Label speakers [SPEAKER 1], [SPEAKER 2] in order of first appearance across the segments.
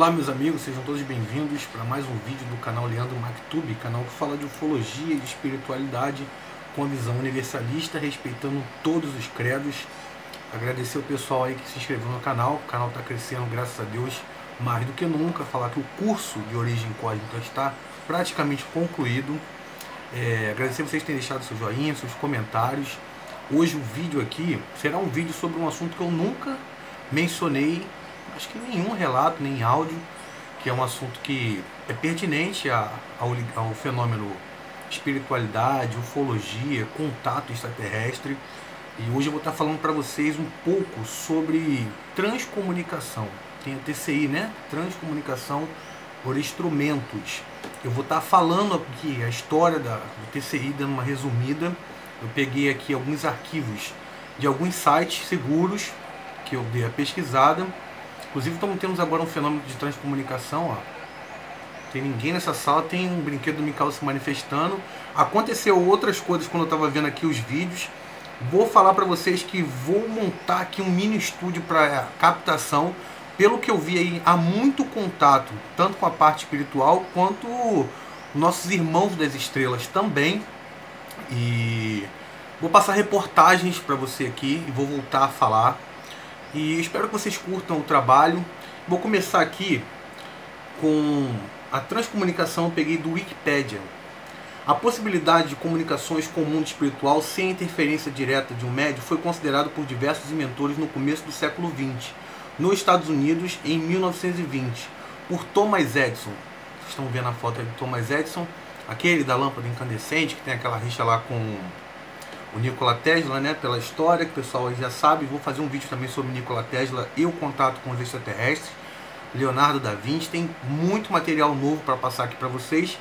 [SPEAKER 1] Olá meus amigos, sejam todos bem-vindos para mais um vídeo do canal Leandro Mactube, canal que fala de ufologia e de espiritualidade com a visão universalista, respeitando todos os credos. Agradecer o pessoal aí que se inscreveu no canal, o canal está crescendo, graças a Deus, mais do que nunca. Falar que o curso de origem cósmica está praticamente concluído. Agradecer vocês terem deixado seu joinha, seus comentários. Hoje o vídeo aqui será um vídeo sobre um assunto que eu nunca mencionei, acho que nenhum relato, nem áudio, que é um assunto que é pertinente ao fenômeno espiritualidade, ufologia, contato extraterrestre. E hoje eu vou estar falando para vocês um pouco sobre transcomunicação. Tem a TCI, né? Transcomunicação por instrumentos. Eu vou estar falando aqui a história do TCI, dando uma resumida. Eu peguei aqui alguns arquivos de alguns sites seguros que eu dei a pesquisada. Inclusive temos agora um fenômeno de transcomunicação, ó. Tem ninguém nessa sala, tem um brinquedo do Mikau se manifestando. Aconteceu outras coisas quando eu estava vendo aqui os vídeos. Vou falar para vocês que vou montar aqui um mini estúdio para captação. Pelo que eu vi aí, há muito contato, tanto com a parte espiritual, quanto nossos irmãos das estrelas também. E vou passar reportagens para você aqui e vou voltar a falar. E espero que vocês curtam o trabalho. Vou começar aqui com a transcomunicação, eu peguei do Wikipedia. A possibilidade de comunicações com o mundo espiritual sem interferência direta de um médium foi considerado por diversos inventores no começo do século XX, nos Estados Unidos em 1920, por Thomas Edison. Vocês estão vendo a foto de Thomas Edison, aquele da lâmpada incandescente, que tem aquela rixa lá com o Nikola Tesla, né, pela história, que o pessoal já sabe. Vou fazer um vídeo também sobre Nikola Tesla e o contato com os extraterrestres. Leonardo da Vinci, tem muito material novo para passar aqui para vocês.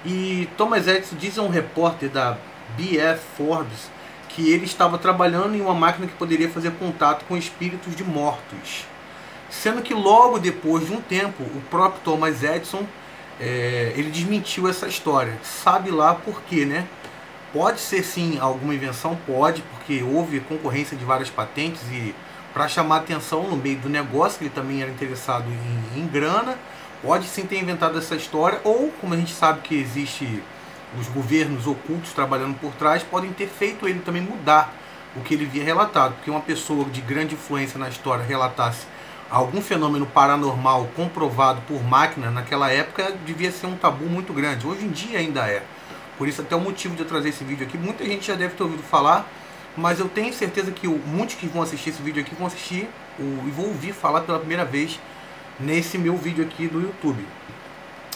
[SPEAKER 1] E Thomas Edison diz a um repórter da BF Forbes que ele estava trabalhando em uma máquina que poderia fazer contato com espíritos de mortos. Sendo que logo depois de um tempo, o próprio Thomas Edison, ele desmentiu essa história. Sabe lá por quê, né? Pode ser sim alguma invenção, pode, porque houve concorrência de várias patentes e para chamar atenção no meio do negócio, que ele também era interessado em grana, pode sim ter inventado essa história, ou como a gente sabe que existe os governos ocultos trabalhando por trás, podem ter feito ele também mudar o que ele via relatado, porque uma pessoa de grande influência na história relatasse algum fenômeno paranormal comprovado por máquina naquela época, devia ser um tabu muito grande. Hoje em dia ainda é. Por isso até o motivo de eu trazer esse vídeo aqui. Muita gente já deve ter ouvido falar, mas eu tenho certeza que muitos que vão assistir esse vídeo aqui vão assistir e vão ouvir falar pela primeira vez nesse meu vídeo aqui do YouTube.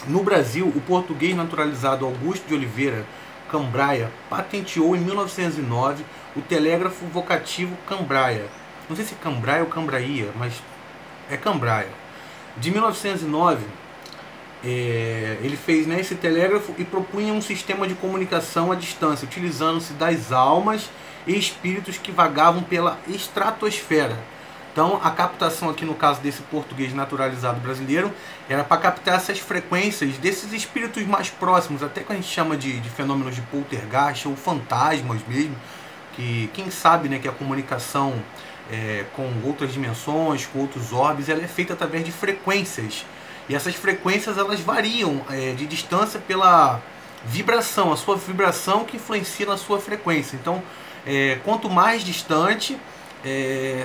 [SPEAKER 1] No Brasil, o português naturalizado Augusto de Oliveira Cambraia patenteou em 1909 o telégrafo vocativo Cambraia. Não sei se Cambraia ou Cambraia, mas é Cambraia. De 1909... ele fez, né, esse telégrafo e propunha um sistema de comunicação à distância, utilizando-se das almas e espíritos que vagavam pela estratosfera. Então a captação aqui no caso desse português naturalizado brasileiro era para captar essas frequências desses espíritos mais próximos, até que a gente chama de fenômenos de poltergeist ou fantasmas mesmo, que quem sabe, né, que a comunicação com outras dimensões, com outros orbes, ela é feita através de frequências. E essas frequências elas variam de distância pela vibração, a sua vibração que influencia na sua frequência. Então, quanto mais distante,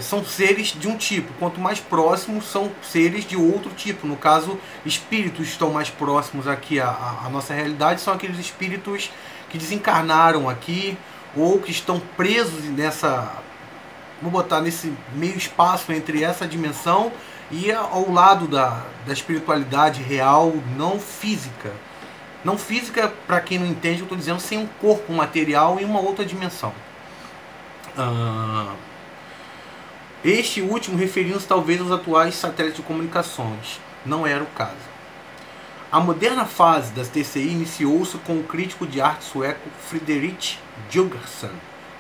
[SPEAKER 1] são seres de um tipo, quanto mais próximos são seres de outro tipo. No caso, espíritos estão mais próximos aqui à nossa realidade, são aqueles espíritos que desencarnaram aqui ou que estão presos nessa, vou botar nesse meio espaço entre essa dimensão e ao lado da espiritualidade real, não física. Não física, para quem não entende, eu estou dizendo sem um corpo material e uma outra dimensão. Este último referindo-se talvez aos atuais satélites de comunicações. Não era o caso. A moderna fase das TCI iniciou-se com o crítico de arte sueco Fredrik Jürgensen.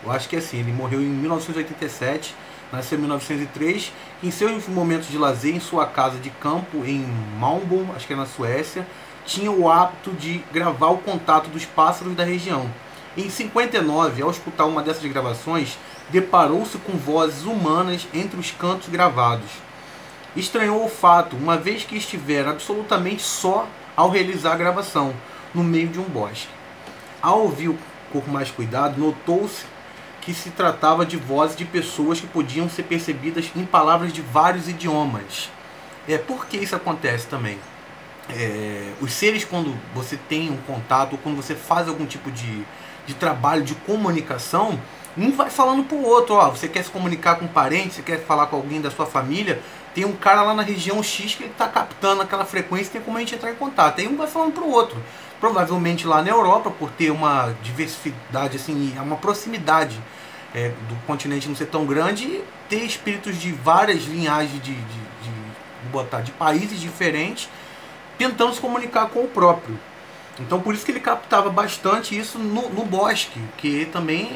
[SPEAKER 1] Eu acho que é assim, ele morreu em 1987, nasceu em 1903, em seus momentos de lazer em sua casa de campo em Malmö, acho que é na Suécia, tinha o hábito de gravar o contato dos pássaros da região. Em 59, ao escutar uma dessas gravações, deparou-se com vozes humanas entre os cantos gravados. estranhou o fato, uma vez que estivera absolutamente só ao realizar a gravação, no meio de um bosque. Ao ouvir com mais cuidado, notou-se que se tratava de vozes de pessoas que podiam ser percebidas em palavras de vários idiomas. Por que isso acontece também? Os seres, quando você tem um contato, ou quando você faz algum tipo de trabalho de comunicação, um vai falando pro outro, ó, você quer se comunicar com um parente, você quer falar com alguém da sua família, tem um cara lá na região X que ele está captando aquela frequência, tem como a gente entrar em contato. Aí um vai falando pro outro. Provavelmente lá na Europa, por ter uma diversidade, assim, uma proximidade do continente não ser tão grande, ter espíritos de várias linhagens de países diferentes, tentando se comunicar com o próprio. Então por isso que ele captava bastante isso no bosque, que também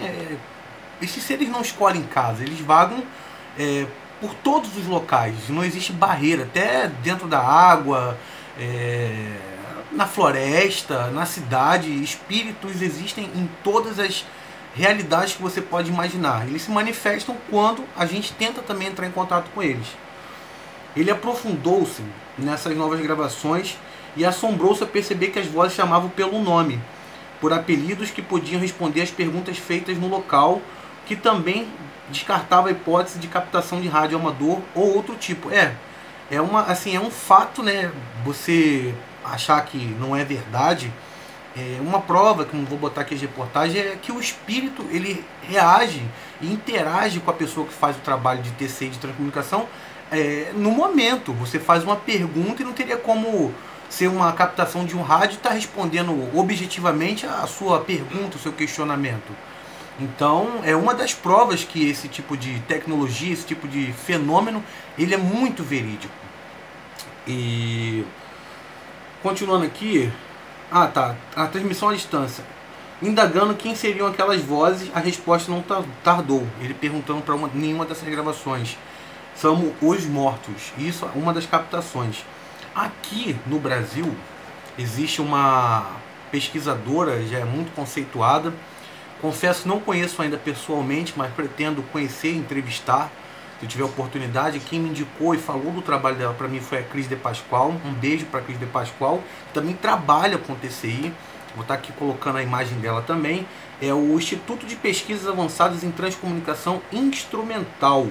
[SPEAKER 1] esses seres não escolhem casa, eles vagam por todos os locais, não existe barreira, até dentro da água, na floresta, na cidade, espíritos existem em todas as realidades que você pode imaginar. Eles se manifestam quando a gente tenta também entrar em contato com eles. Ele aprofundou-se nessas novas gravações e assombrou-se a perceber que as vozes chamavam pelo nome, por apelidos que podiam responder às perguntas feitas no local, que também descartava a hipótese de captação de rádio amador ou outro tipo. É um fato, né? Você achar que não é verdade. Uma prova, que não vou botar aqui as reportagens, é que o espírito ele reage e interage com a pessoa que faz o trabalho de TCI, de transcomunicação, no momento. Você faz uma pergunta e não teria como ser uma captação de um rádio e estar respondendo objetivamente a sua pergunta, o seu questionamento. Então é uma das provas que esse tipo de tecnologia, esse tipo de fenômeno, ele é muito verídico. E continuando aqui, a transmissão à distância. Indagando quem seriam aquelas vozes, a resposta não tardou. Ele perguntando para nenhuma dessas gravações. São os mortos. Isso é uma das captações. Aqui no Brasil existe uma pesquisadora, já é muito conceituada. Confesso, não conheço ainda pessoalmente, mas pretendo conhecer e entrevistar, se eu tiver oportunidade. Quem me indicou e falou do trabalho dela para mim foi a Cris de Pascoal. Um beijo para a Cris de Pascoal, que também trabalha com TCI. Vou estar aqui colocando a imagem dela também. É o Instituto de Pesquisas Avançadas em Transcomunicação Instrumental.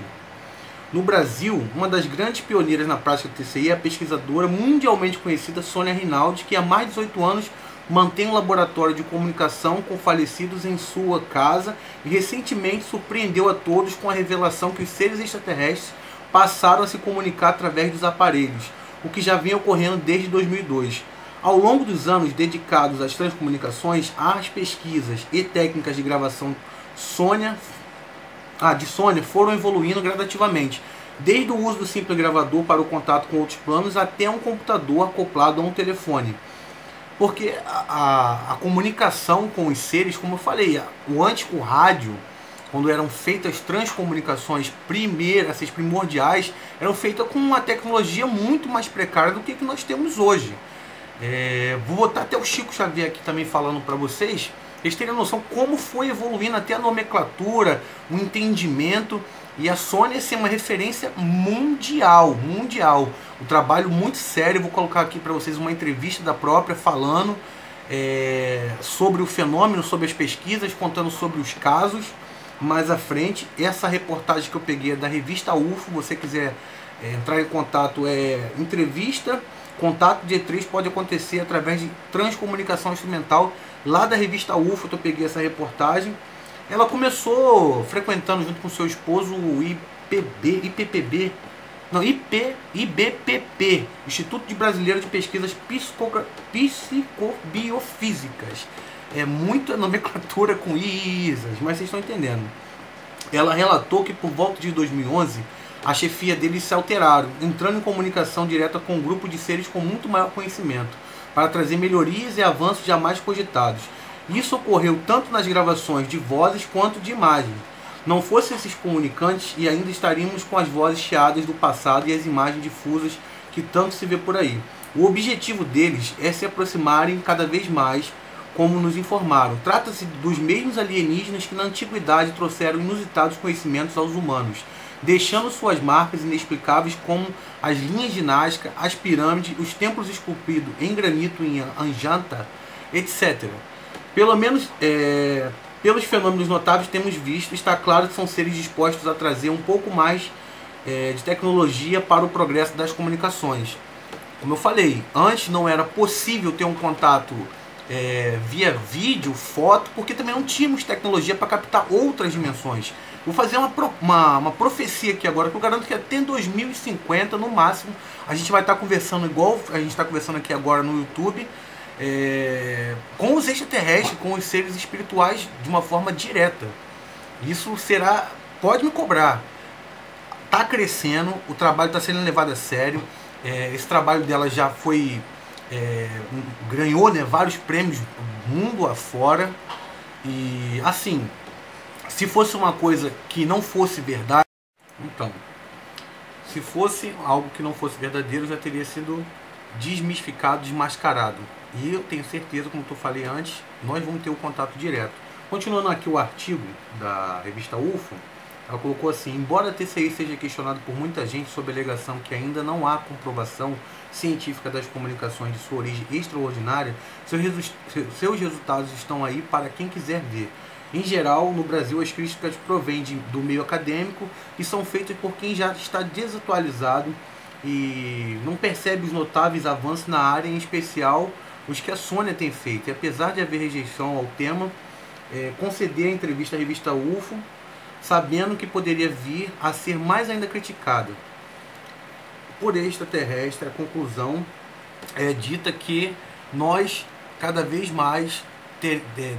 [SPEAKER 1] No Brasil, uma das grandes pioneiras na prática do TCI é a pesquisadora mundialmente conhecida Sônia Rinaldi, que há mais de 18 anos mantém um laboratório de comunicação com falecidos em sua casa e recentemente surpreendeu a todos com a revelação que os seres extraterrestres passaram a se comunicar através dos aparelhos, o que já vinha ocorrendo desde 2002. Ao longo dos anos dedicados às transcomunicações, as pesquisas e técnicas de gravação de Sônia foram evoluindo gradativamente, desde o uso do simples gravador para o contato com outros planos até um computador acoplado a um telefone. Porque a comunicação com os seres, como eu falei, o rádio, quando eram feitas transcomunicações essas primordiais, eram feitas com uma tecnologia muito mais precária do que nós temos hoje. Vou botar até o Chico Xavier aqui também falando para vocês, eles terem noção como foi evoluindo até a nomenclatura, o entendimento. E a Sônia é uma referência mundial. Um trabalho muito sério. Vou colocar aqui para vocês uma entrevista da própria falando sobre o fenômeno, sobre as pesquisas, contando sobre os casos. Mais à frente, essa reportagem que eu peguei é da revista UFO. Se você quiser entrar em contato, entrevista, contato de E3 pode acontecer através de transcomunicação instrumental. Lá da revista UFO eu peguei essa reportagem. Ela começou frequentando junto com seu esposo o IBPP, Instituto de Brasileiro de Pesquisas Psicobiofísicas. É muita nomenclatura com ISAs, mas vocês estão entendendo. Ela relatou que por volta de 2011 a chefia deles se alteraram, entrando em comunicação direta com um grupo de seres com muito maior conhecimento, para trazer melhorias e avanços jamais cogitados. Isso ocorreu tanto nas gravações de vozes quanto de imagens. Não fossem esses comunicantes e ainda estaríamos com as vozes chiadas do passado e as imagens difusas que tanto se vê por aí. O objetivo deles é se aproximarem cada vez mais, como nos informaram. Trata-se dos mesmos alienígenas que na antiguidade trouxeram inusitados conhecimentos aos humanos. deixando suas marcas inexplicáveis como as linhas de Nazca, as pirâmides, os templos esculpidos em granito em Ajanta, etc. Pelo menos pelos fenômenos notáveis temos visto, está claro que são seres dispostos a trazer um pouco mais de tecnologia para o progresso das comunicações. Como eu falei, antes não era possível ter um contato via vídeo, foto, porque também não tínhamos tecnologia para captar outras dimensões. Vou fazer uma profecia aqui agora, que eu garanto que até 2050, no máximo, a gente vai estar conversando igual a gente está conversando aqui agora no YouTube, com os extraterrestres, com os seres espirituais de uma forma direta. Isso será, pode me cobrar, está crescendo, o trabalho está sendo levado a sério. Esse trabalho dela já foi ganhou, né, vários prêmios mundo afora. E assim, se fosse uma coisa que não fosse verdade, então, se fosse algo que não fosse verdadeiro, já teria sido desmistificado, desmascarado. E eu tenho certeza, como eu falei antes, nós vamos ter o contato direto. Continuando aqui o artigo da revista UFO, ela colocou assim: embora a TCI seja questionado por muita gente sob a alegação que ainda não há comprovação científica das comunicações de sua origem extraordinária, seus resultados estão aí para quem quiser ver. Em geral, no Brasil, as críticas provêm do meio acadêmico e são feitas por quem já está desatualizado e não percebe os notáveis avanços na área, em especial os que a Sônia tem feito. E apesar de haver rejeição ao tema, conceder a entrevista à revista UFO, sabendo que poderia vir a ser mais ainda criticada por extraterrestre. A conclusão é dita que nós cada vez mais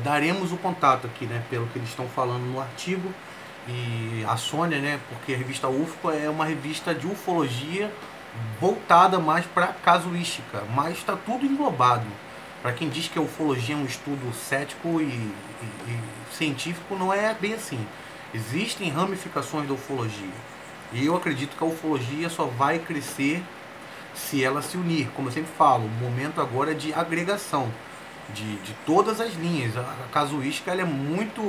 [SPEAKER 1] daremos o contato aqui, né, pelo que eles estão falando no artigo. E a Sônia, né, porque a revista UFO é uma revista de ufologia voltada mais para casuística, mas está tudo englobado. Para quem diz que a ufologia é um estudo cético e científico, não é bem assim. Existem ramificações da ufologia. E eu acredito que a ufologia só vai crescer se ela se unir. Como eu sempre falo, o momento agora é de agregação de todas as linhas. A casuística ela é muito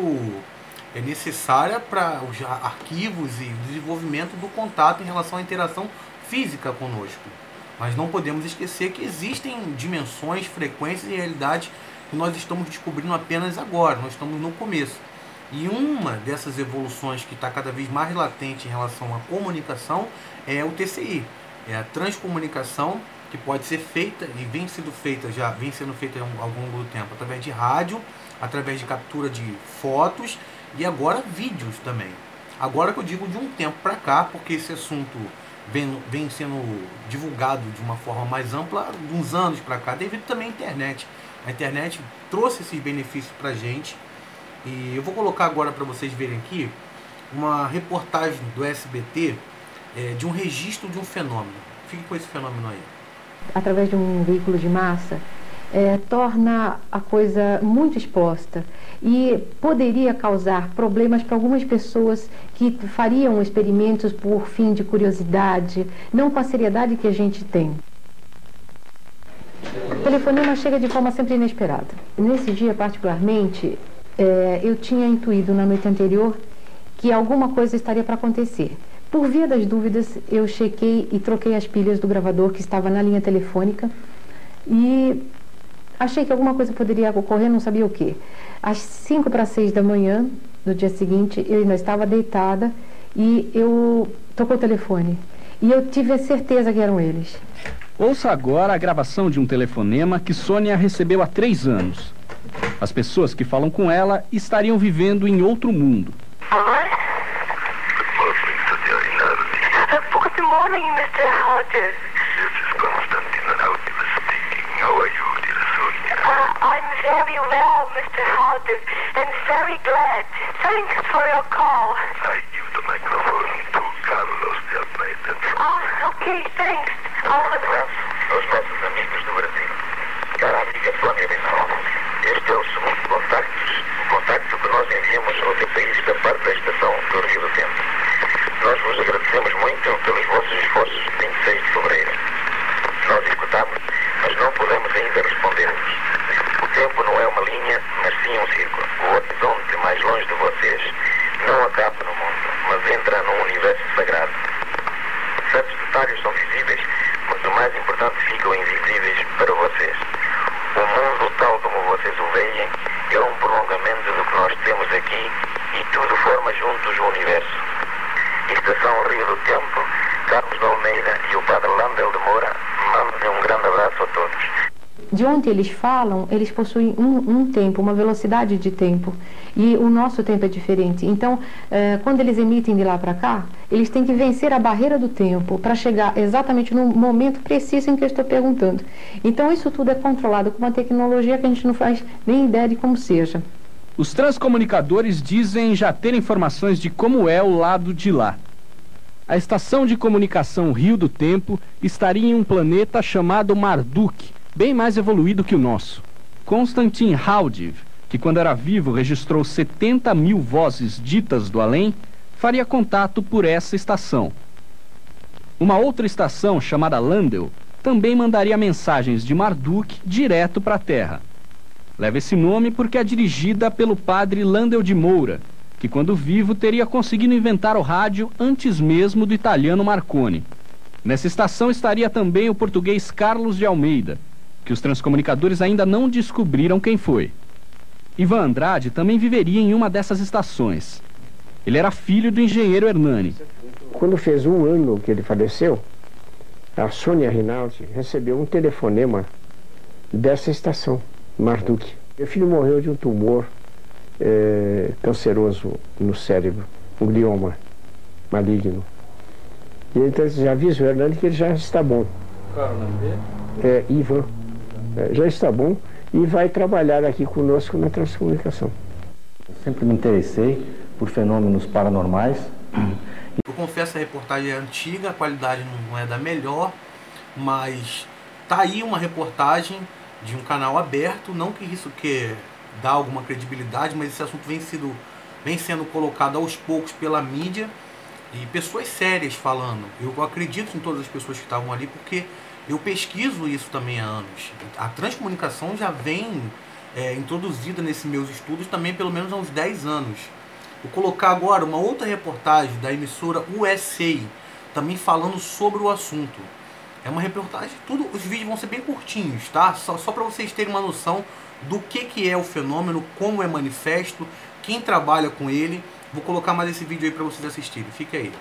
[SPEAKER 1] necessária para os arquivos e o desenvolvimento do contato em relação à interação física conosco. Mas não podemos esquecer que existem dimensões, frequências e realidades que nós estamos descobrindo apenas agora. Nós estamos no começo. E uma dessas evoluções que está cada vez mais latente em relação à comunicação é o TCI. É a transcomunicação, que pode ser feita e vem sendo feita ao longo do tempo, através de rádio, através de captura de fotos e agora vídeos também. Agora que eu digo de um tempo para cá, porque esse assunto vem sendo divulgado de uma forma mais ampla de uns anos para cá, devido também à internet. A internet trouxe esses benefícios para a gente. E eu vou colocar agora para vocês verem aqui uma reportagem do SBT de um registro de um fenômeno. Fique com esse fenômeno aí.
[SPEAKER 2] Através de um veículo de massa, torna a coisa muito exposta e poderia causar problemas para algumas pessoas que fariam experimentos por fim de curiosidade, não com a seriedade que a gente tem. O telefonema chega de forma sempre inesperada. Nesse dia, particularmente, eu tinha intuído na noite anterior que alguma coisa estaria para acontecer. Por via das dúvidas, eu chequei e troquei as pilhas do gravador que estava na linha telefônica e achei que alguma coisa poderia ocorrer, não sabia o quê. Às 5 para 6 da manhã do dia seguinte, eu ainda estava deitada e eu tocou o telefone. E eu tive a certeza que eram eles.
[SPEAKER 3] Ouça agora a gravação de um telefonema que Sônia recebeu há 3 anos. As pessoas que falam com ela estariam vivendo em outro mundo.
[SPEAKER 4] Good morning, Mr. Hodges. This is Constantine Nautilus speaking. How are you, dear Sonia? I'm very well, Mr. Hodges, and very glad. Thanks for your call. I give the microphone to Carlos de Almeida. Okay, thanks. Aos nossos amigos do Brasil. Cara amiga Sônia de novo. Este é o segundo contacto que nós enviamos ao teu país da parte da estação do Rio do Centro. Nós vos agradecemos muito pelos vossos esforços de 26 de fevereiro. Nós escutamos, mas não podemos ainda responder-vos. O tempo não é uma linha, mas sim um círculo. O horizonte mais longe de vocês não acaba no mundo, mas entra num universo sagrado.
[SPEAKER 5] são visíveis, muito mais importante ficam invisíveis para vocês. O mundo, tal como vocês o veem, é um prolongamento do que nós temos aqui e tudo forma juntos o universo. Estação Rio do Tempo, Carlos de Almeida e o Padre Landel de Moura mandam um grande abraço a todos.
[SPEAKER 2] De onde eles falam, eles possuem um tempo, uma velocidade de tempo, e o nosso tempo é diferente. Então, quando eles emitem de lá para cá, eles têm que vencer a barreira do tempo para chegar exatamente no momento preciso em que eu estou perguntando. Então, isso tudo é controlado com uma tecnologia que a gente não faz nem ideia de como seja.
[SPEAKER 3] Os transcomunicadores dizem já ter informações de como é o lado de lá. A estação de comunicação Rio do Tempo estaria em um planeta chamado Marduk, bem mais evoluído que o nosso. Konstantin Haldiv, que quando era vivo registrou 70 mil vozes ditas do além, faria contato por essa estação. Uma outra estação, chamada Landel, também mandaria mensagens de Marduk direto para a Terra. Leva esse nome porque é dirigida pelo padre Landel de Moura, que quando vivo teria conseguido inventar o rádio antes mesmo do italiano Marconi. Nessa estação estaria também o português Carlos de Almeida, que os transcomunicadores ainda não descobriram quem foi. Ivan Andrade também viveria em uma dessas estações. Ele era filho do engenheiro Hernani.
[SPEAKER 6] Quando fez 1 ano que ele faleceu, a Sônia Rinaldi recebeu um telefonema dessa estação, Marduk. Meu filho morreu de um tumor canceroso no cérebro, um glioma maligno. E então já avisa o Hernani que ele já está bom.
[SPEAKER 1] Qual é o nome dele?
[SPEAKER 6] Ivan. Já está bom e vai trabalhar aqui conosco na transcomunicação.
[SPEAKER 7] Eu sempre me interessei por fenômenos paranormais.
[SPEAKER 1] Eu confesso que a reportagem é antiga, a qualidade não é da melhor, mas tá aí uma reportagem de um canal aberto, não que isso que dá alguma credibilidade, mas esse assunto vem sendo colocado aos poucos pela mídia e pessoas sérias falando. Eu acredito em todas as pessoas que estavam ali porque eu pesquiso isso também há anos. A transcomunicação já vem introduzida nesses meus estudos também pelo menos há uns 10 anos. Vou colocar agora uma outra reportagem da emissora USA, também falando sobre o assunto. É uma reportagem, os vídeos vão ser bem curtinhos, tá? Só para vocês terem uma noção do que é o fenômeno, como é manifesto, quem trabalha com ele. Vou colocar mais esse vídeo aí para vocês assistirem. Fique aí.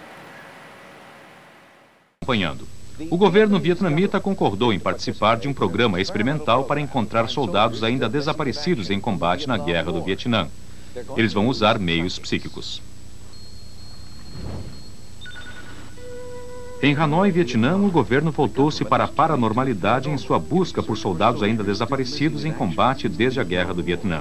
[SPEAKER 8] Acompanhando. O governo vietnamita concordou em participar de um programa experimental para encontrar soldados ainda desaparecidos em combate na Guerra do Vietnã. Eles vão usar meios psíquicos. Em Hanoi, Vietnã, o governo voltou-se para a paranormalidade em sua busca por soldados ainda desaparecidos em combate desde a Guerra do Vietnã.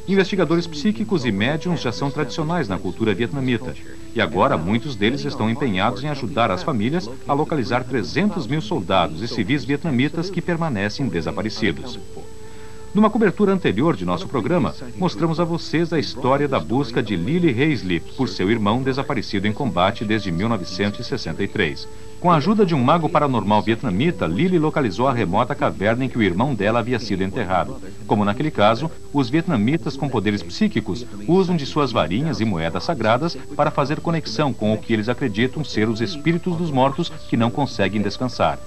[SPEAKER 8] Investigadores psíquicos e médiums já são tradicionais na cultura vietnamita, e agora muitos deles estão empenhados em ajudar as famílias a localizar 300 mil soldados e civis vietnamitas que permanecem desaparecidos. Numa cobertura anterior de nosso programa, mostramos a vocês a história da busca de Lily Hazley por seu irmão desaparecido em combate desde 1963. Com a ajuda de um mago paranormal vietnamita, Lily localizou a remota caverna em que o irmão dela havia sido enterrado. Como naquele caso, os vietnamitas com poderes psíquicos usam de suas varinhas e moedas sagradas para fazer conexão com o que eles acreditam ser os espíritos dos mortos que não conseguem descansar.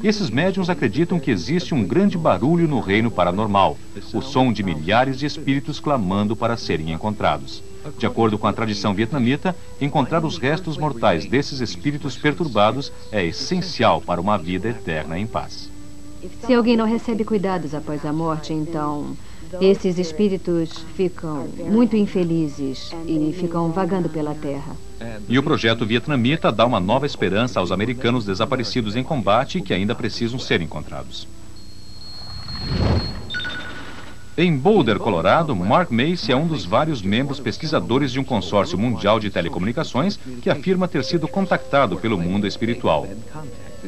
[SPEAKER 8] Esses médiuns acreditam que existe um grande barulho no reino paranormal, o som de milhares de espíritos clamando para serem encontrados. De acordo com a tradição vietnamita, encontrar os restos mortais desses espíritos perturbados é essencial para uma vida eterna em paz.
[SPEAKER 9] Se alguém não recebe cuidados após a morte, então esses espíritos ficam muito infelizes e ficam vagando pela terra.
[SPEAKER 8] E o projeto vietnamita dá uma nova esperança aos americanos desaparecidos em combate que ainda precisam ser encontrados. Em Boulder, Colorado, Mark Macy é um dos vários membros pesquisadores de um consórcio mundial de telecomunicações que afirma ter sido contactado pelo mundo espiritual.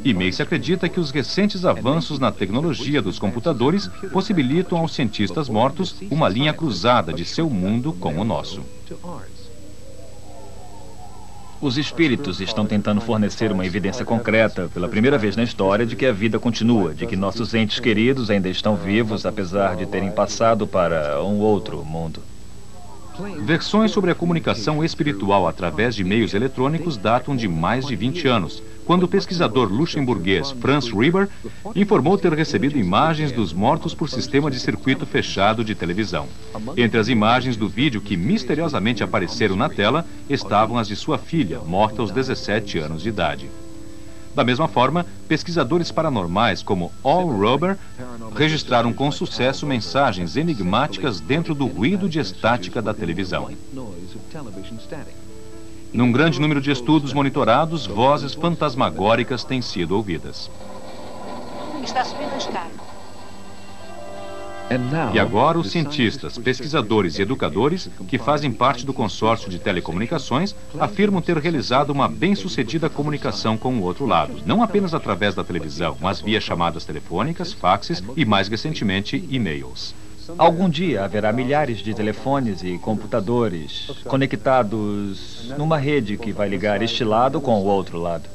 [SPEAKER 8] E Macy acredita que os recentes avanços na tecnologia dos computadores possibilitam aos cientistas mortos uma linha cruzada de seu mundo com o nosso.
[SPEAKER 10] Os espíritos estão tentando fornecer uma evidência concreta, pela primeira vez na história, de que a vida continua, de que nossos entes queridos ainda estão vivos, apesar de terem passado para um outro mundo.
[SPEAKER 8] Versões sobre a comunicação espiritual através de meios eletrônicos datam de mais de 20 anos, quando o pesquisador luxemburguês Franz Rieber informou ter recebido imagens dos mortos por sistema de circuito fechado de televisão. Entre as imagens do vídeo que misteriosamente apareceram na tela estavam as de sua filha, morta aos 17 anos de idade. Da mesma forma, pesquisadores paranormais como Al Roeber registraram com sucesso mensagens enigmáticas dentro do ruído de estática da televisão. Num grande número de estudos monitorados, vozes fantasmagóricas têm sido ouvidas.
[SPEAKER 11] Está subindo a escada.
[SPEAKER 8] E agora os cientistas, pesquisadores e educadores, que fazem parte do consórcio de telecomunicações, afirmam ter realizado uma bem-sucedida comunicação com o outro lado, não apenas através da televisão, mas via chamadas telefônicas, faxes e, mais recentemente, e-mails.
[SPEAKER 10] Algum dia haverá milhares de telefones e computadores conectados numa rede que vai ligar este lado com o outro lado.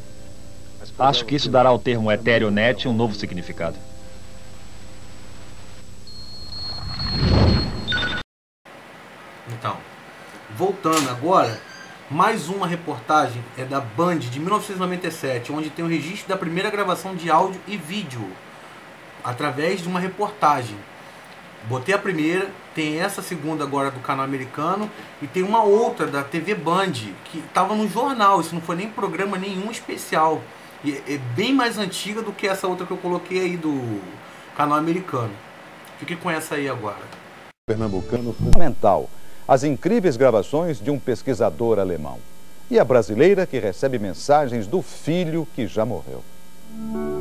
[SPEAKER 10] Acho que isso dará ao termo EtherioNet um novo significado.
[SPEAKER 1] Então, voltando agora, mais uma reportagem é da Band de 1997, onde tem o registro da primeira gravação de áudio e vídeo através de uma reportagem. Botei a primeira, tem essa segunda agora do canal americano e tem uma outra da TV Band que estava no jornal, isso não foi nem programa nenhum especial. E é bem mais antiga do que essa outra que eu coloquei aí do canal americano. Fique com essa aí agora.
[SPEAKER 12] Pernambucano fundamental. As incríveis gravações de um pesquisador alemão. E a brasileira que recebe mensagens do filho que já morreu.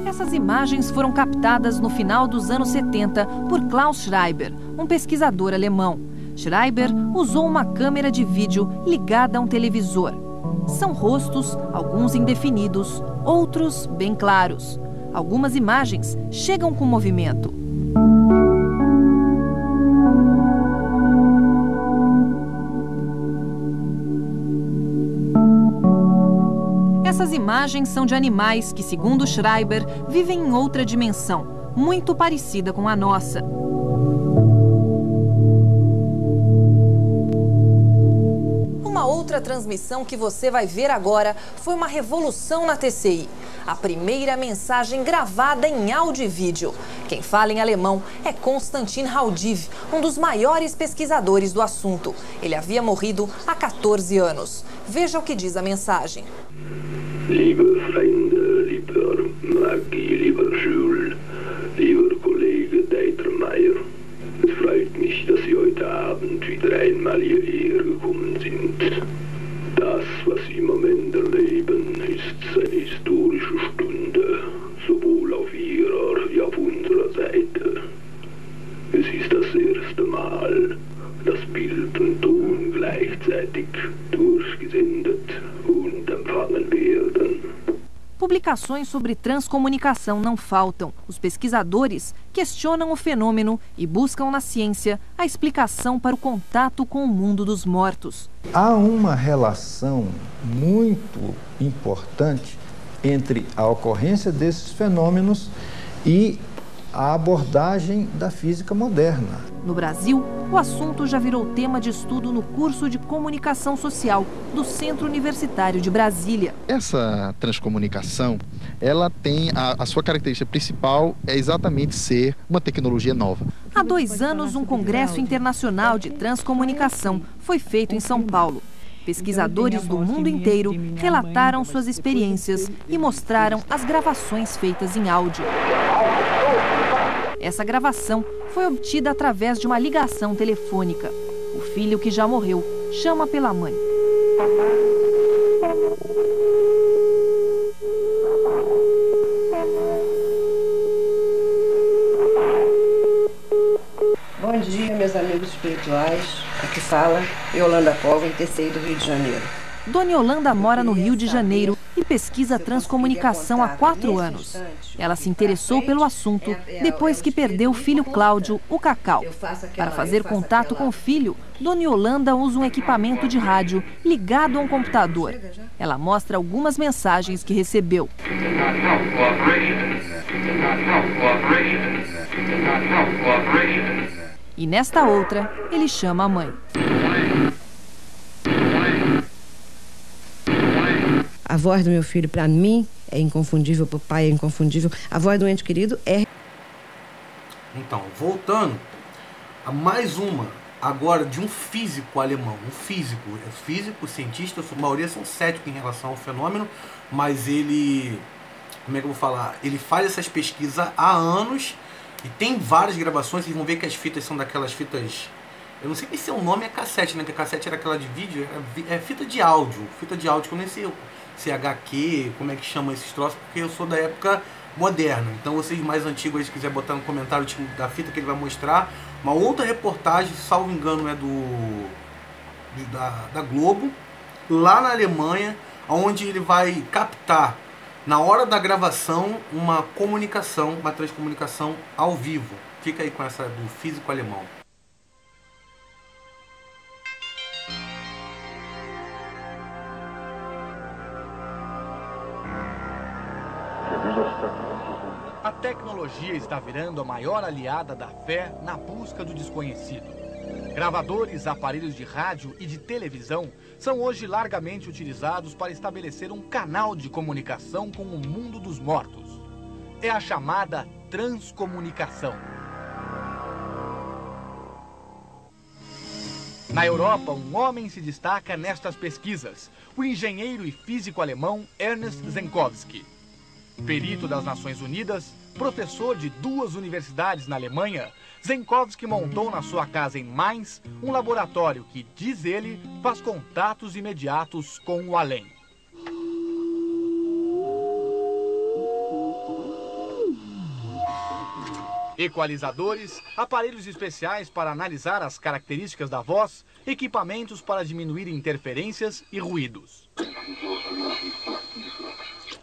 [SPEAKER 13] Essas imagens foram captadas no final dos anos 70 por Klaus Schreiber, um pesquisador alemão. Schreiber usou uma câmera de vídeo ligada a um televisor. São rostos, alguns indefinidos, outros bem claros. Algumas imagens chegam com movimento. Essas imagens são de animais que, segundo Schreiber, vivem em outra dimensão, muito parecida com a nossa. Uma outra transmissão que você vai ver agora foi uma revolução na TCI. A primeira mensagem gravada em áudio e vídeo. Quem fala em alemão é Konstantin Haudiv, um dos maiores pesquisadores do assunto. Ele havia morrido há 14 anos. Veja o que diz a mensagem.
[SPEAKER 14] Liebe Freunde, lieber Maggie, lieber Jules, lieber Kollege Deitermeier, es freut mich, dass Sie heute Abend wieder einmal hierher gekommen sind. Das, was Sie im Moment erleben, ist eine historische Stunde, sowohl auf Ihrer wie auf unserer Seite. Es ist das erste Mal, dass Bild und Ton gleichzeitig durchgesendet und empfangen werden.
[SPEAKER 13] Publicações sobre transcomunicação não faltam. Os pesquisadores questionam o fenômeno e buscam na ciência a explicação para o contato com o mundo dos mortos.
[SPEAKER 15] Há uma relação muito importante entre a ocorrência desses fenômenos e a abordagem da física moderna.
[SPEAKER 13] No Brasil, o assunto já virou tema de estudo no curso de Comunicação Social do Centro Universitário de Brasília.
[SPEAKER 16] Essa transcomunicação, ela tem a sua característica principal é exatamente ser uma tecnologia nova.
[SPEAKER 13] Há 2 anos, um congresso internacional de transcomunicação foi feito em São Paulo. Pesquisadores do mundo inteiro relataram suas experiências e mostraram as gravações feitas em áudio. Essa gravação foi obtida através de uma ligação telefônica. O filho, que já morreu, chama pela mãe.
[SPEAKER 17] Bom dia, meus amigos espirituais. Aqui fala Yolanda Cova, em TCI do Rio de Janeiro.
[SPEAKER 13] Dona Yolanda mora no Rio de Janeiro e pesquisa transcomunicação há 4 anos. Ela se interessou pelo assunto depois que perdeu o filho Cláudio, o Cacau. Para fazer contato com o filho, Dona Yolanda usa um equipamento de rádio ligado a um computador. Ela mostra algumas mensagens que recebeu. E nesta outra, ele chama a mãe.
[SPEAKER 17] A voz do meu filho, para mim, é inconfundível, para o pai é inconfundível. A voz do ente querido é...
[SPEAKER 1] Então, voltando a mais uma, agora de um físico alemão. Um físico, cientista, a maioria são céticos em relação ao fenômeno, mas ele, como é que eu vou falar? Ele faz essas pesquisas há anos e tem várias gravações. Vocês vão ver que as fitas são daquelas fitas... Eu não sei se o nome é cassete, né? Que a cassete era aquela de vídeo, é fita de áudio, que eu nem sei se é HQ, como é que chama esses troços, porque eu sou da época moderna. Então vocês mais antigos, se quiser botar no comentário o tipo da fita que ele vai mostrar. Uma outra reportagem, salvo engano, é da Globo, lá na Alemanha, onde ele vai captar, na hora da gravação, uma transcomunicação ao vivo. Fica aí com essa do físico alemão.
[SPEAKER 18] A tecnologia está virando a maior aliada da fé na busca do desconhecido. Gravadores, aparelhos de rádio e de televisão são hoje largamente utilizados para estabelecer um canal de comunicação com o mundo dos mortos. É a chamada transcomunicação. Na Europa, um homem se destaca nestas pesquisas, o engenheiro e físico alemão Ernst Zenkowski. Perito das Nações Unidas, professor de 2 universidades na Alemanha, Zenkowski montou na sua casa em Mainz um laboratório que, diz ele, faz contatos imediatos com o além. Equalizadores, aparelhos especiais para analisar as características da voz, equipamentos para diminuir interferências e ruídos.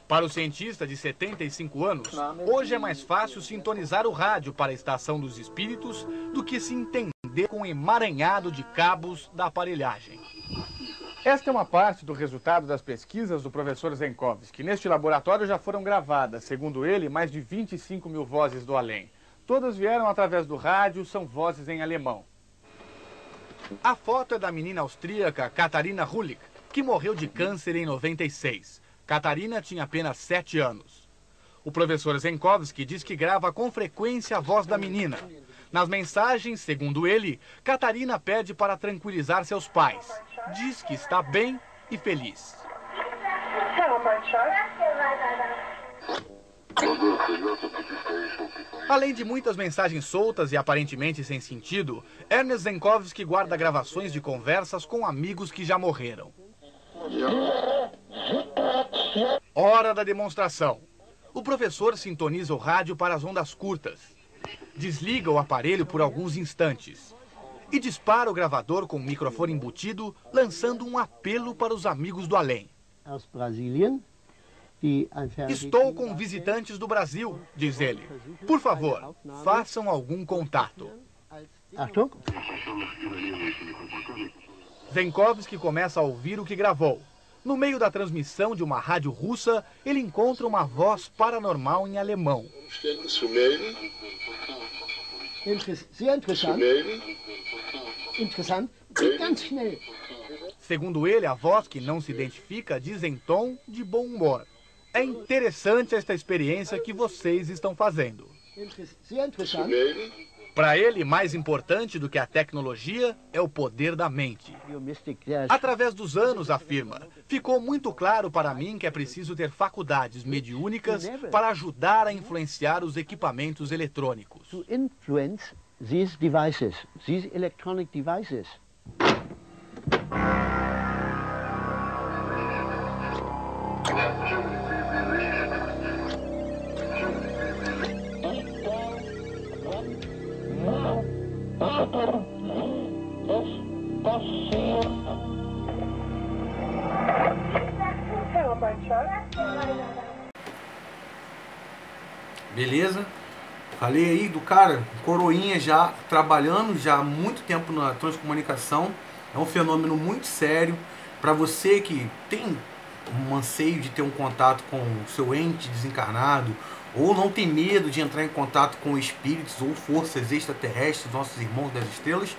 [SPEAKER 18] Para o cientista de 75 anos, hoje é mais fácil sintonizar o rádio para a estação dos espíritos do que se entender com o emaranhado de cabos da aparelhagem. Esta é uma parte do resultado das pesquisas do professor Zenkowski. Neste laboratório já foram gravadas, segundo ele, mais de 25 mil vozes do além. Todas vieram através do rádio, são vozes em alemão. A foto é da menina austríaca Katharina Hulich, que morreu de câncer em 96. Catarina tinha apenas 7 anos. O professor Zenkowski diz que grava com frequência a voz da menina. Nas mensagens, segundo ele, Catarina pede para tranquilizar seus pais. Diz que está bem e feliz. Além de muitas mensagens soltas e aparentemente sem sentido, Ernst Zenkowski guarda gravações de conversas com amigos que já morreram. Hora da demonstração. O professor sintoniza o rádio para as ondas curtas. Desliga o aparelho por alguns instantes. E dispara o gravador com o microfone embutido, lançando um apelo para os amigos do além. Estou com visitantes do Brasil, diz ele. Por favor, façam algum contato. Zenkowski começa a ouvir o que gravou. No meio da transmissão de uma rádio russa, ele encontra uma voz paranormal em alemão. Segundo ele, a voz que não se identifica diz em tom de bom humor. É interessante esta experiência que vocês estão fazendo. Para ele, mais importante do que a tecnologia é o poder da mente. Através dos anos, afirma, ficou muito claro para mim que é preciso ter faculdades mediúnicas para ajudar a influenciar os equipamentos eletrônicos.
[SPEAKER 1] Beleza? Falei aí do cara, coroinha já trabalhando já há muito tempo na transcomunicação. É um fenômeno muito sério. Para você que tem um anseio de ter um contato com o seu ente desencarnado, ou não tem medo de entrar em contato com espíritos ou forças extraterrestres, nossos irmãos das estrelas,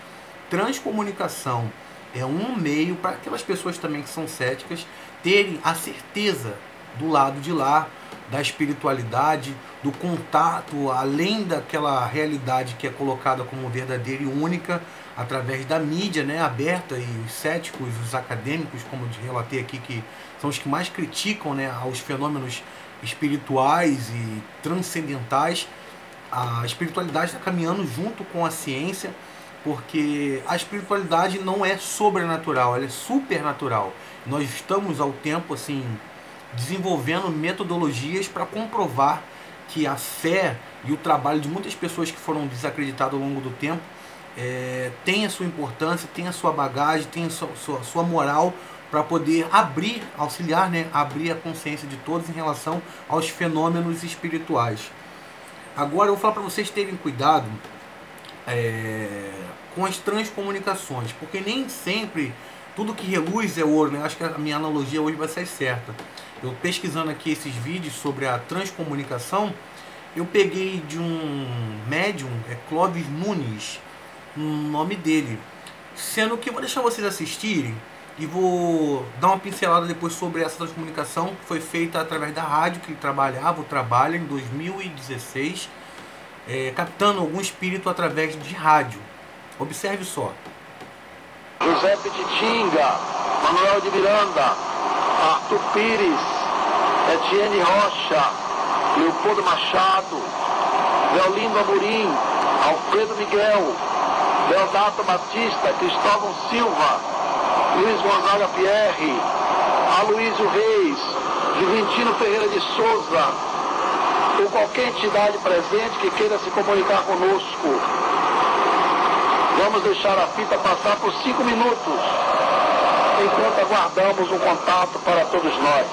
[SPEAKER 1] transcomunicação é um meio para aquelas pessoas também que são céticas terem a certeza do lado de lá, da espiritualidade, do contato além daquela realidade que é colocada como verdadeira e única através da mídia, né, aberta, e os céticos, os acadêmicos, como eu relatei aqui, que são os que mais criticam, né, aos fenômenos espirituais e transcendentais. A espiritualidade está caminhando junto com a ciência, porque a espiritualidade não é sobrenatural, ela é supernatural. Nós estamos ao tempo assim desenvolvendo metodologias para comprovar que a fé e o trabalho de muitas pessoas que foram desacreditadas ao longo do tempo tem a sua importância, tem a sua bagagem, tem a sua moral para poder auxiliar, né, abrir a consciência de todos em relação aos fenômenos espirituais. Agora eu vou falar para vocês terem cuidado com as transcomunicações, porque nem sempre tudo que reluz é ouro, né? Acho que a minha analogia hoje vai ser certa. Eu pesquisando aqui esses vídeos sobre a transcomunicação, eu peguei de um médium, Clóvis Nunes, o nome dele. Sendo que eu vou deixar vocês assistirem e vou dar uma pincelada depois sobre essa transcomunicação que foi feita através da rádio que ele trabalha em 2016, captando algum espírito através de rádio. Observe só.
[SPEAKER 19] José Petitinga, Manuel de Miranda, Arthur Pires, Etienne Rocha, Leopoldo Machado, Leolindo Amorim, Alfredo Miguel, Deodato Batista, Cristóvão Silva, Luiz Gonzaga Pierre, Aloysio Reis, Juventino Ferreira de Souza, ou qualquer entidade presente que queira se comunicar conosco. Vamos deixar a fita passar por 5 minutos, enquanto aguardamos um contato para todos nós.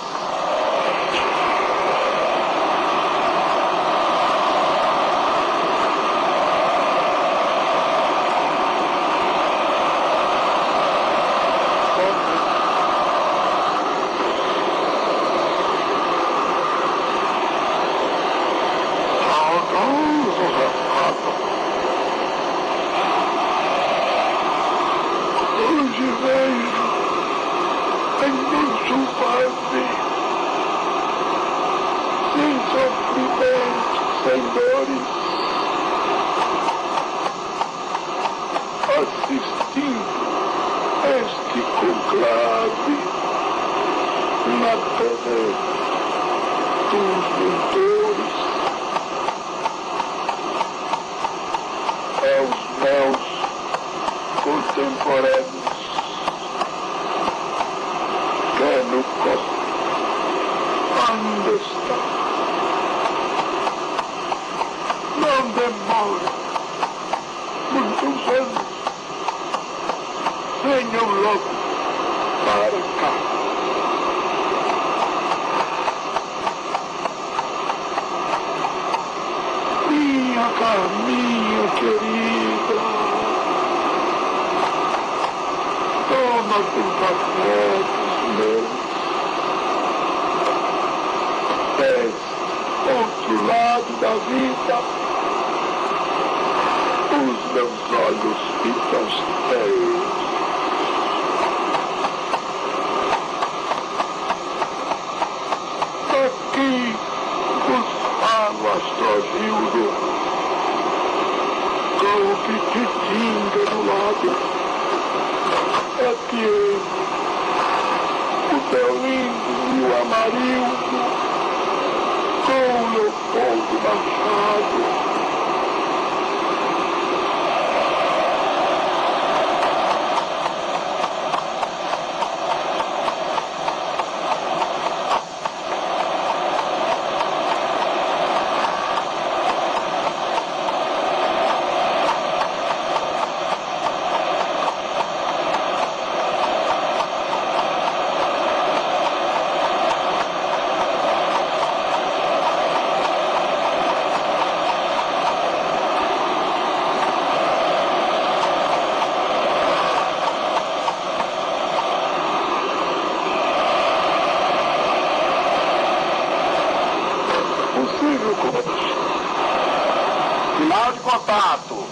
[SPEAKER 19] Final de contato.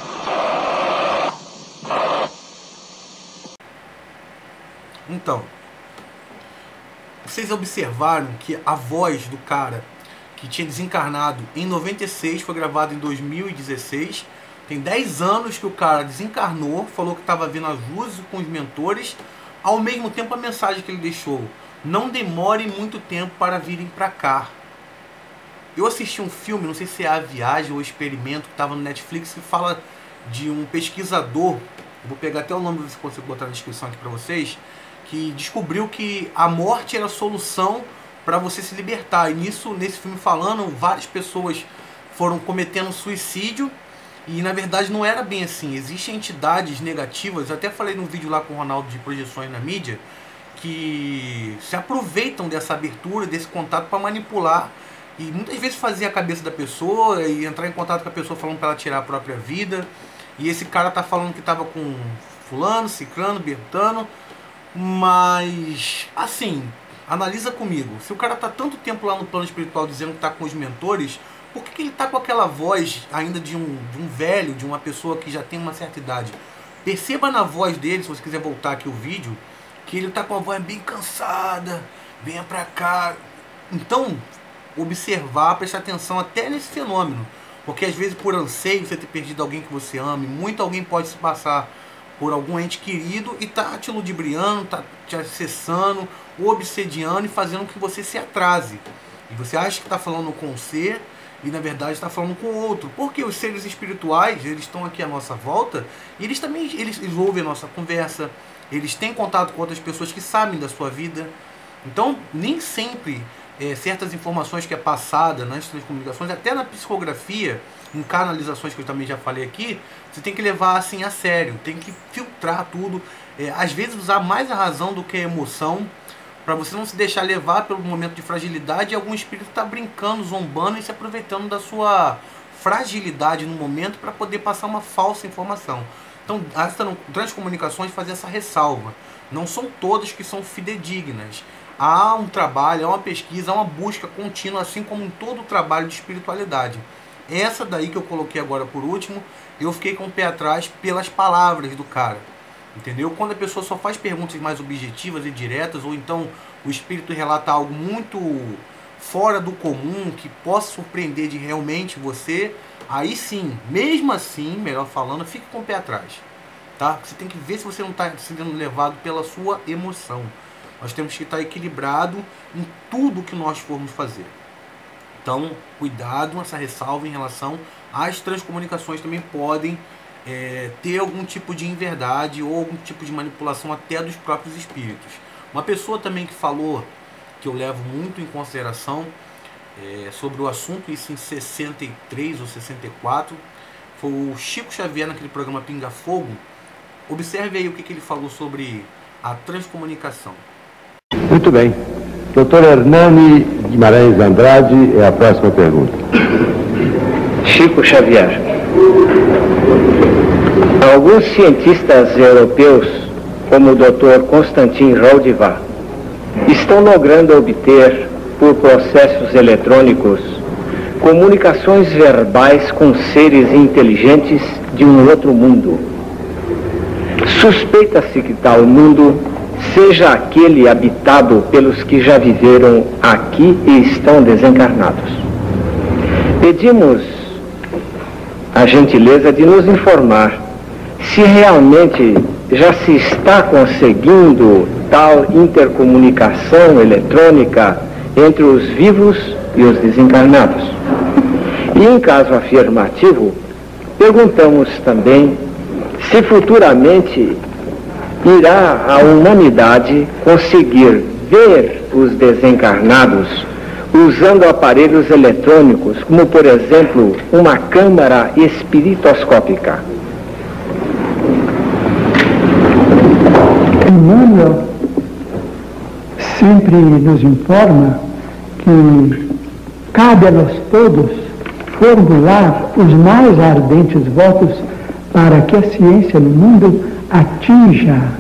[SPEAKER 1] Então, vocês observaram que a voz do cara que tinha desencarnado em 96 foi gravada em 2016. Tem 10 anos que o cara desencarnou, falou que estava vendo as luzes com os mentores. Ao mesmo tempo, a mensagem que ele deixou: não demore muito tempo para virem para cá. Eu assisti um filme, não sei se é A Viagem ou Experimento, que estava no Netflix, que fala de um pesquisador, vou pegar até o nome, se consigo botar na descrição aqui para vocês, que descobriu que a morte era a solução para você se libertar. E nesse filme falando, várias pessoas foram cometendo suicídio, e na verdade não era bem assim. Existem entidades negativas, eu até falei num vídeo lá com o Ronaldo de Projeções na Mídia, que se aproveitam dessa abertura, desse contato para manipular, e muitas vezes fazer a cabeça da pessoa e entrar em contato com a pessoa falando para ela tirar a própria vida. E esse cara tá falando que tava com fulano, ciclano, bertano, mas assim, analisa comigo. Se o cara tá tanto tempo lá no plano espiritual dizendo que tá com os mentores, por que ele tá com aquela voz ainda de um velho, de uma pessoa que já tem uma certa idade? Perceba na voz dele, se você quiser voltar aqui o vídeo, que ele tá com a voz bem cansada, venha pra cá. Então, observar, prestar atenção até nesse fenômeno, porque às vezes por anseio você ter perdido alguém que você ame, muito alguém pode se passar por algum ente querido e tá te ludibriando, tá te acessando, obsediando e fazendo com que você se atrase. E você acha que está falando com você e na verdade está falando com outro. Porque os seres espirituais, eles estão aqui à nossa volta e eles também eles ouvem a nossa conversa, eles têm contato com outras pessoas que sabem da sua vida. Então, nem sempre certas informações que é passada nas transcomunicações, até na psicografia, em canalizações que eu também já falei aqui, você tem que levar assim a sério, tem que filtrar tudo, às vezes usar mais a razão do que a emoção, para você não se deixar levar pelo momento de fragilidade e algum espírito está brincando, zombando e se aproveitando da sua fragilidade no momento para poder passar uma falsa informação. Então, as transcomunicações fazem essa ressalva. Não são todas que são fidedignas. Há um trabalho, há uma pesquisa, há uma busca contínua, assim como em todo o trabalho de espiritualidade. Essa daí que eu coloquei agora por último, eu fiquei com o pé atrás pelas palavras do cara. Entendeu? Quando a pessoa só faz perguntas mais objetivas e diretas, ou então o espírito relata algo muito fora do comum, que possa surpreender de realmente você, aí sim, mesmo assim, melhor falando, fique com o pé atrás. Tá? Você tem que ver se você não está sendo levado pela sua emoção. Nós temos que estar equilibrado em tudo que nós formos fazer. Então, cuidado, essa ressalva em relação às transcomunicações também podem ter algum tipo de inverdade ou algum tipo de manipulação até dos próprios espíritos. Uma pessoa também que falou, que eu levo muito em consideração sobre o assunto, isso em 63 ou 64, foi o Chico Xavier naquele programa Pinga Fogo. Observe aí o que ele falou sobre a transcomunicação.
[SPEAKER 20] Muito bem. Dr. Hernani Guimarães Andrade é a próxima pergunta.
[SPEAKER 21] Chico Xavier. Alguns cientistas europeus, como o Dr. Constantin Roldivar, estão logrando obter, por processos eletrônicos, comunicações verbais com seres inteligentes de um outro mundo. Suspeita-se que tal mundo seja aquele habitado pelos que já viveram aqui e estão desencarnados. Pedimos a gentileza de nos informar se realmente já se está conseguindo tal intercomunicação eletrônica entre os vivos e os desencarnados. E em caso afirmativo, perguntamos também se futuramente irá a humanidade conseguir ver os desencarnados usando aparelhos eletrônicos, como por exemplo uma câmara espiritoscópica.
[SPEAKER 22] Emmanuel sempre nos informa que cabe a nós todos formular os mais ardentes votos para que a ciência no mundo atinja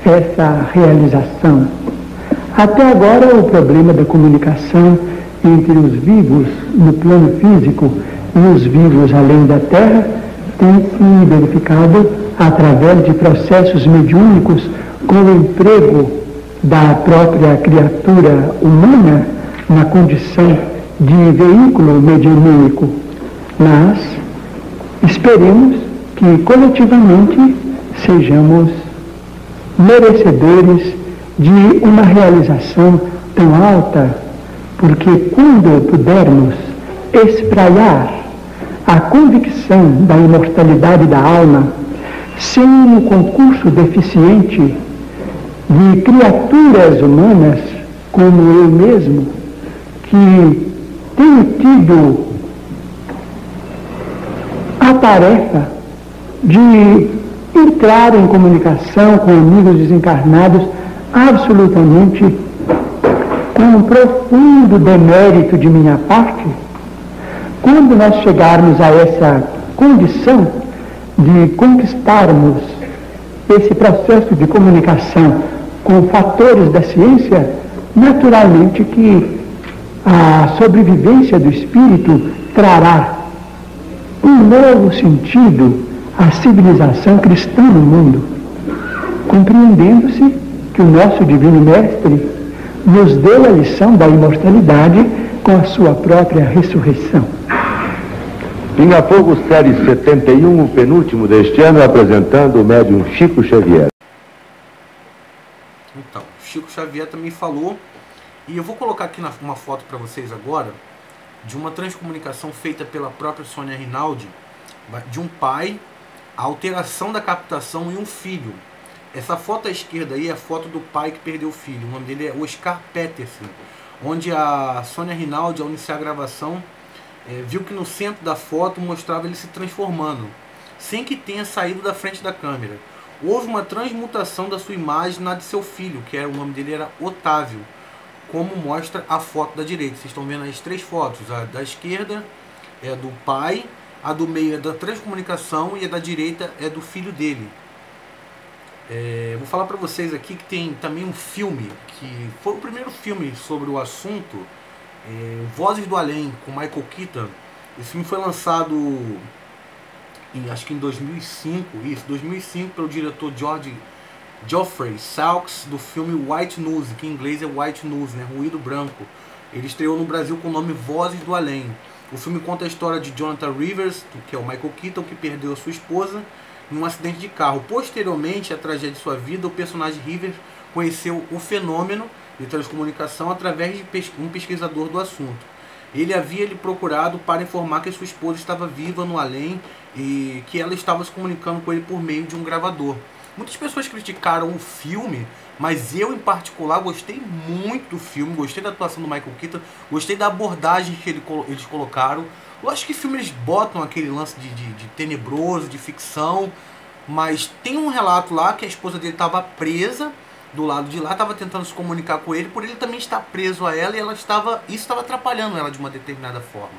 [SPEAKER 22] essa realização. Até agora, o problema da comunicação entre os vivos no plano físico e os vivos além da Terra tem se verificado através de processos mediúnicos com o emprego da própria criatura humana na condição de veículo mediúnico, mas esperemos que coletivamente sejamos merecedores de uma realização tão alta, porque quando pudermos espraiar a convicção da imortalidade da alma, sem um concurso deficiente de criaturas humanas, como eu mesmo, que tenho tido a tarefa de entrar em comunicação com amigos desencarnados absolutamente com um profundo demérito de minha parte. Quando nós chegarmos a essa condição de conquistarmos esse processo de comunicação com fatores da ciência, naturalmente que a sobrevivência do espírito trará um novo sentido à civilização cristã no mundo, compreendendo-se que o nosso Divino Mestre nos deu a lição da imortalidade com a sua própria ressurreição.
[SPEAKER 20] Pinga Fogo, série 71, o penúltimo deste ano, apresentando o médium Chico Xavier.
[SPEAKER 1] Então, Chico Xavier também falou, e eu vou colocar aqui uma foto para vocês agora, de uma transcomunicação feita pela própria Sônia Rinaldi, de um pai, a alteração da captação e um filho. Essa foto à esquerda aí é a foto do pai que perdeu o filho, o nome dele é Oscar Peterson, onde a Sônia Rinaldi, ao iniciar a gravação, viu que no centro da foto mostrava ele se transformando, sem que tenha saído da frente da câmera. Houve uma transmutação da sua imagem na de seu filho, que era, o nome dele era Otávio, como mostra a foto da direita. Vocês estão vendo as três fotos, a da esquerda é do pai, a do meio é da transcomunicação e a da direita é do filho dele. Vou falar para vocês aqui que tem também um filme, que foi o primeiro filme sobre o assunto, Vozes do Além, com Michael Keaton. Esse filme foi lançado acho que em 2005, pelo diretor Geoffrey Salks, do filme White Noise, que em inglês é White Noise, né, Ruído Branco. Ele estreou no Brasil com o nome Vozes do Além. O filme conta a história de Jonathan Rivers, que é o Michael Keaton, que perdeu a sua esposa em um acidente de carro. Posteriormente à tragédia de sua vida, o personagem Rivers conheceu o fenômeno de transcomunicação através de um pesquisador do assunto. Ele havia lhe procurado para informar que sua esposa estava viva no além e que ela estava se comunicando com ele por meio de um gravador. Muitas pessoas criticaram o filme, mas eu em particular gostei muito do filme, gostei da atuação do Michael Keaton, gostei da abordagem que eles colocaram. Eu acho que filme eles botam aquele lance de tenebroso, de ficção, mas tem um relato lá que a esposa dele estava presa do lado de lá, estava tentando se comunicar com ele, por ele também estar preso a ela, e isso estava atrapalhando ela de uma determinada forma.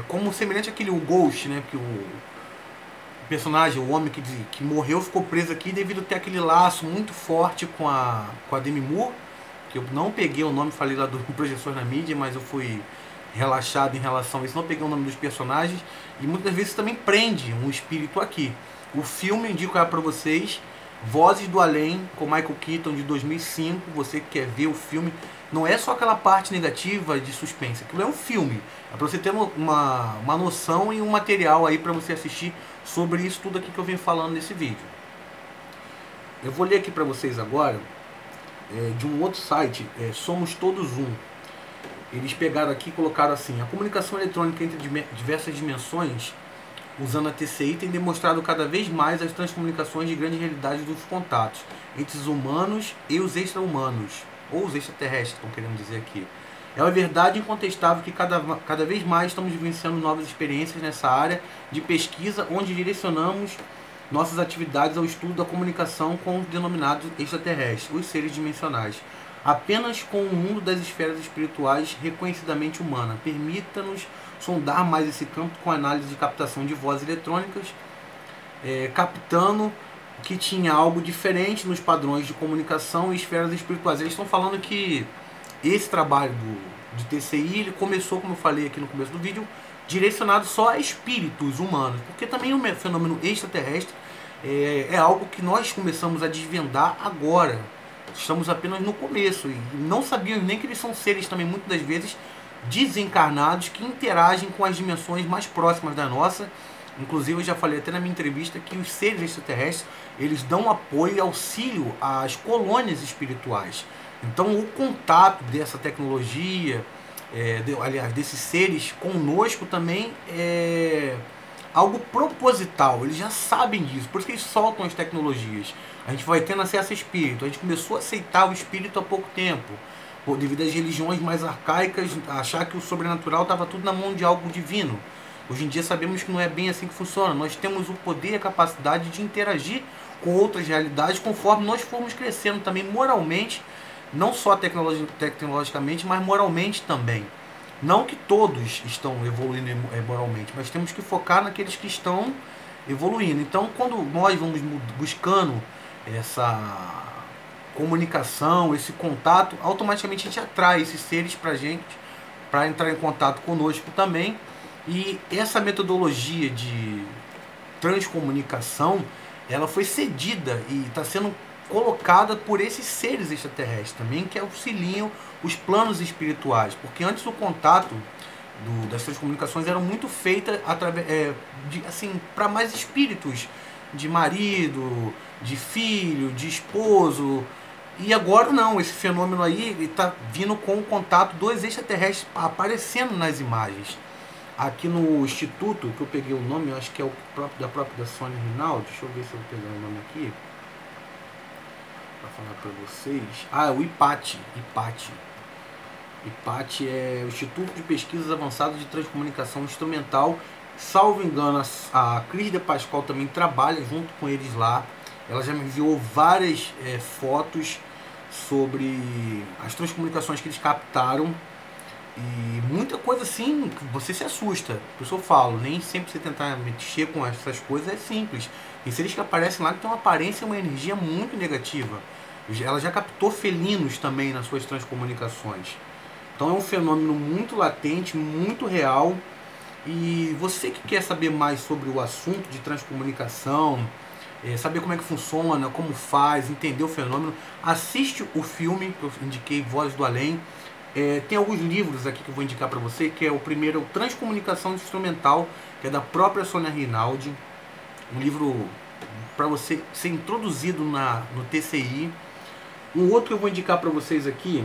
[SPEAKER 1] Como semelhante àquele Ghost, né, que o personagem, o homem que morreu, ficou preso aqui devido a ter aquele laço muito forte com a Demi Moore, que eu não peguei o nome, falei lá do Projeções na Mídia, mas eu fui relaxado em relação a isso, não peguei o nome dos personagens, e muitas vezes também prende um espírito aqui. O filme, indico para vocês, Vozes do Além, com Michael Keaton, de 2005. Você que quer ver o filme, não é só aquela parte negativa de suspense, aquilo é um filme, é para você ter uma noção e um material aí para você assistir sobre isso tudo aqui que eu venho falando nesse vídeo. Eu vou ler aqui para vocês agora de um outro site, Somos Todos Um. Eles pegaram aqui e colocaram assim: a comunicação eletrônica entre diversas dimensões usando a TCI tem demonstrado cada vez mais as transcomunicações de grande realidade dos contatos entre os humanos e os extra-humanos, ou os extraterrestres, estão querendo dizer aqui. É uma verdade incontestável que cada vez mais estamos vivenciando novas experiências nessa área de pesquisa, onde direcionamos nossas atividades ao estudo da comunicação com os denominados extraterrestres, os seres dimensionais. Apenas com o mundo das esferas espirituais reconhecidamente humana. Permita-nos sondar mais esse campo com análise de captação de vozes eletrônicas, captando que tinha algo diferente nos padrões de comunicação e esferas espirituais. Eles estão falando que esse trabalho de TCI, ele começou, como eu falei aqui no começo do vídeo, direcionado só a espíritos humanos, porque também o fenômeno extraterrestre é algo que nós começamos a desvendar agora. estamos apenas no começo e não sabíamos nem que eles são seres também, muitas das vezes, desencarnados que interagem com as dimensões mais próximas da nossa. Inclusive, eu já falei até na minha entrevista que os seres extraterrestres, eles dão apoio e auxílio às colônias espirituais. Então, o contato dessa tecnologia, aliás, desses seres conosco também é algo proposital. Eles já sabem disso, por isso que eles soltam as tecnologias. A gente vai tendo acesso a espírito. A gente começou a aceitar o espírito há pouco tempo, devido às religiões mais arcaicas, achar que o sobrenatural estava tudo na mão de algo divino. Hoje em dia sabemos que não é bem assim que funciona. Nós temos o poder e a capacidade de interagir com outras realidades conforme nós formos crescendo também moralmente, não só tecnologicamente, mas moralmente também. Não que todos estão evoluindo moralmente, mas temos que focar naqueles que estão evoluindo. Então, quando nós vamos buscando essa comunicação, esse contato, automaticamente a gente atrai esses seres para a gente, para entrar em contato conosco também. E essa metodologia de transcomunicação, ela foi cedida e está sendo colocada por esses seres extraterrestres também, que auxiliam os planos espirituais, porque antes o contato das transcomunicações eram muito feitas através, assim, para mais espíritos de marido, de filho, de esposo. E agora não, esse fenômeno aí está vindo com o contato dos extraterrestres aparecendo nas imagens. Aqui no Instituto, que eu peguei o nome, eu acho que é o próprio da Sônia Rinaldi. Deixa eu ver se eu vou pegar o nome aqui para falar para vocês. Ah, é o IPAT. IPAT é o Instituto de Pesquisas Avançadas de Transcomunicação Instrumental. Salvo engano, a Cris de Pascoal também trabalha junto com eles lá. Ela já me enviou várias fotos sobre as transcomunicações que eles captaram. E muita coisa assim, você se assusta. Por isso eu falo, nem sempre você tentar mexer com essas coisas é simples. Tem seres que aparecem lá que tem uma aparência e uma energia muito negativa. Ela já captou felinos também nas suas transcomunicações. Então é um fenômeno muito latente, muito real. E você que quer saber mais sobre o assunto de transcomunicação, saber como é que funciona, como faz, entender o fenômeno, assiste o filme que eu indiquei, Voz do Além. Tem alguns livros aqui que eu vou indicar para você, que é o primeiro, Transcomunicação Instrumental, que é da própria Sônia Rinaldi. Um livro para você ser introduzido no TCI. Um outro que eu vou indicar para vocês aqui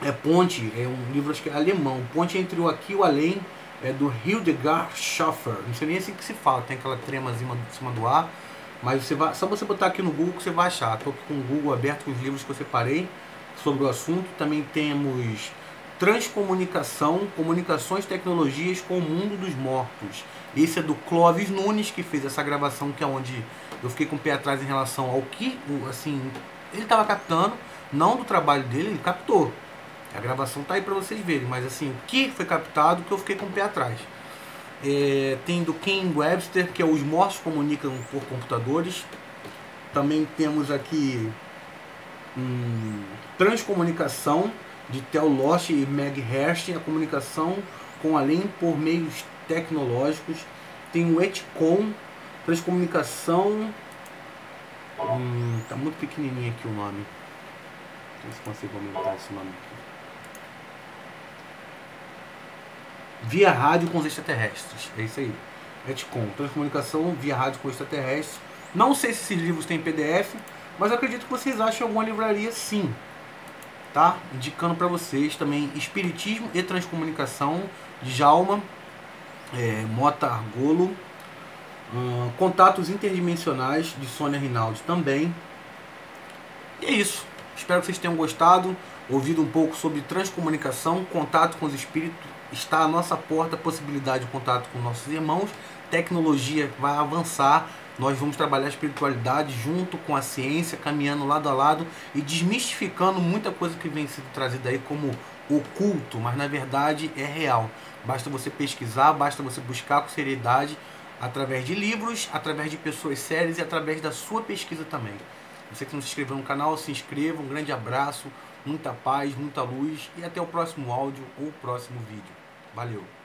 [SPEAKER 1] é Ponte, é um livro acho que é alemão, Ponte entre o Aqui e o Além, é do Hildegard Schaffer. Não sei nem assim que se fala, tem aquela tremazinha em cima do A, mas só você botar aqui no Google que você vai achar. Estou aqui com o Google aberto com os livros que eu separei sobre o assunto. Também temos Transcomunicação, Comunicações e Tecnologias com o Mundo dos Mortos. Esse é do Clóvis Nunes, que fez essa gravação, que é onde eu fiquei com o pé atrás em relação ao que, assim, ele estava captando, não do trabalho dele, ele captou. A gravação tá aí para vocês verem, mas assim, o que foi captado que eu fiquei com o pé atrás. Tem do Ken Webster, que é Os Mortos Comunicam por Computadores. Também temos aqui Transcomunicação, de Theo Losch e Meg Hersh, a comunicação com além por meios tecnológicos. Tem o Eticom, Transcomunicação. Tá muito pequenininho aqui o nome. Não sei se consigo aumentar esse nome aqui. Via rádio com os extraterrestres. É isso aí. Eticom, Transcomunicação via rádio com extraterrestres. Não sei se esses livros têm PDF, mas eu acredito que vocês acham em alguma livraria sim. Tá? Indicando para vocês também Espiritismo e Transcomunicação, de Djalma Mota Argolo. Contatos Interdimensionais, de Sônia Rinaldi também. E é isso. Espero que vocês tenham gostado, ouvido um pouco sobre transcomunicação, contato com os espíritos. Está à nossa porta a possibilidade de contato com nossos irmãos. Tecnologia vai avançar. Nós vamos trabalhar a espiritualidade junto com a ciência, caminhando lado a lado e desmistificando muita coisa que vem sendo trazida aí como oculto, mas na verdade é real. Basta você pesquisar, basta você buscar com seriedade, através de livros, através de pessoas sérias e através da sua pesquisa também. Você que não se inscreveu no canal, se inscreva. Um grande abraço, muita paz, muita luz e até o próximo áudio ou próximo vídeo. Valeu!